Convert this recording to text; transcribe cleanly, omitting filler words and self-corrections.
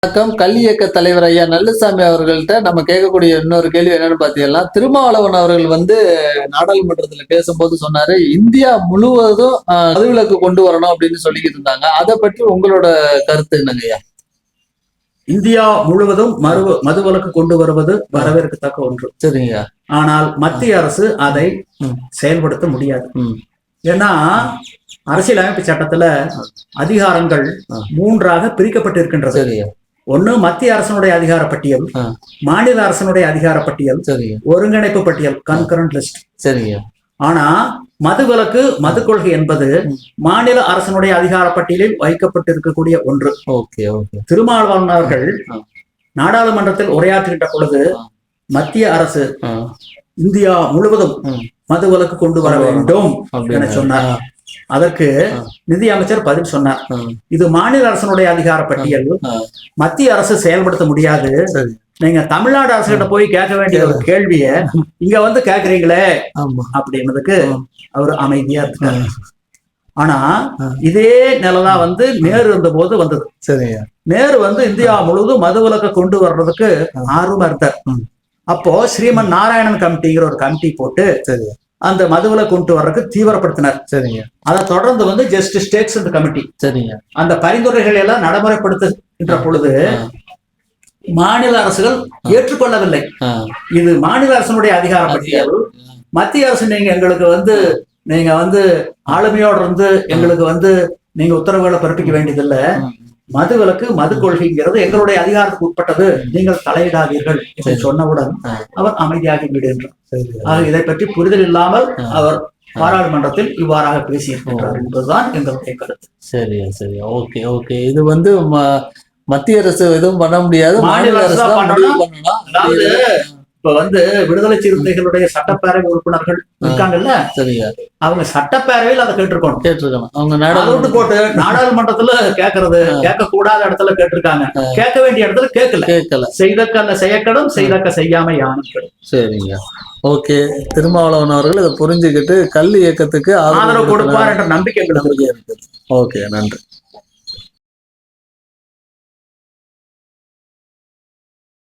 வணக்கம். கல்வி இயக்க தலைவர் ஐயா நல்லசாமி அவர்கள்ட்ட நம்ம கேட்கக்கூடிய இன்னொரு கேள்வி என்னன்னு பாத்தீங்கன்னா, திருமாவளவன் அவர்கள் நாடாளுமன்றத்துல பேசும்போது சொன்னாரு, இந்தியா முழுவதும் மதுவிலக்கு கொண்டு வரணும் அப்படின்னு சொல்லிக்கிட்டு இருந்தாங்க. அதை பற்றி உங்களோட கருத்து என்னங்க ஐயா? இந்தியா முழுவதும் மதுவிலக்கு கொண்டு வருவது வரவேற்கத்தக்க ஒன்று. சரிங்க. ஆனால் மத்திய அரசு அதை செயல்படுத்த முடியாது. ஏன்னா அரசியலமைப்பு சட்டத்துல அதிகாரங்கள் மூன்றாக பிரிக்கப்பட்டிருக்கின்றது. ஒண்ணு மத்திய அரசனுடைய அதிகார பட்டியல், மாநில அரசனுடைய அதிகார பட்டியல், ஒருங்கிணைப்பு பட்டியல், கன்கரண்ட் லிஸ்ட். சரிங்க. ஆனா மதுவிலக்கு மது கொள்கை என்பது மாநில அரசனுடைய அதிகார பட்டியலில் வைக்கப்பட்டிருக்கக்கூடிய ஒன்று. திருமாவளவன் அவர்கள் நாடாளுமன்றத்தில் உரையாற்றுகின்ற பொழுது மத்திய அரசு இந்தியா முழுவதும் மதுவிலக்கு கொண்டு வர வேண்டும் என சொன்னார். அதற்கு நிதி அமைச்சர் பதில் சொன்னார், இது மாநில அரசனுடைய அதிகார பட்டியல், மத்திய அரசு செயல்படுத்த முடியாது. நீங்க தமிழ்நாடு அரசுகிட்ட போய் கேட்க வேண்டிய ஒரு கேள்விய இங்க கேக்குறீங்களே அப்படின்னதுக்கு அவர் அமைதியா இருக்காரு. ஆனா இதே நிலைதான் நேரு இருந்த போது வந்தது. நேரு இந்தியா முழுவதும் மதுவிலக்கை கொண்டு வர்றதுக்கு ஆர்வமா இருந்தார். அப்போ ஸ்ரீமன் நாராயணன் கமிட்டிங்கிற ஒரு கமிட்டி போட்டு அந்த மதுவிலக்கு கொண்டு வர்றதுக்கு தீவிரப்படுத்தினார். அதை தொடர்ந்து ஜஸ்டிஸ் டேக்ஸ் அந்த கமிட்டி அந்த பரிந்துரைகளை எல்லாம் நடைமுறைப்படுத்துகின்ற பொழுது மாநில அரசுகள் ஏற்றுக்கொள்ளவில்லை. இது மாநில அரசனுடைய அதிகார பட்டியல், மத்திய அரசு நீங்க எங்களுக்கு நீங்க ஆளுமையோட எங்களுக்கு நீங்க உத்தரவுகளை பிறப்பிக்க வேண்டியதில்லை, மதுவிலக்கு மது கொள்கைங்கிறது எங்களுடைய அதிகாரத்துக்கு உட்பட்டது, நீங்கள் தலையிடாதீர்கள் என்று சொன்னவுடன் அவர் அமைதியாகி விடுகின்றார். இதை பற்றி புரிதல் இல்லாமல் அவர் பாராளுமன்றத்தில் இவ்வாறாக பேசியிருக்கின்றார் என்பதுதான் எங்களுடைய கருத்து. சரி. ஓகே. இது மத்திய அரசு எதுவும் பண்ண முடியாது, மாநில அரசு தான் பண்ணணும். அதாவது இப்ப விடுதலை சிறுத்தைகளுடைய சட்டப்பேரவை உறுப்பினர்கள் இருக்காங்கல்ல, அவங்க சட்டப்பேரவையில் அதை கேட்டிருக்கணும். அவங்க போட்டு நாடாளுமன்றத்துல கேட்க கூடாத இடத்துல கேட்டிருக்காங்க, கேட்க வேண்டிய இடத்துல கேட்கல. செய்தக்கல்ல செய்யக்கடும், செய்தக்க செய்யாம யானும். சரிங்க. ஓகே. திருமாவளவன் அவர்கள் இதை புரிஞ்சுக்கிட்டு கல்வி இயக்கத்துக்கு ஆதரவு கொடுப்பார் என்ற நம்பிக்கை எங்களுக்கு இருக்கு. ஓகே, நன்றி.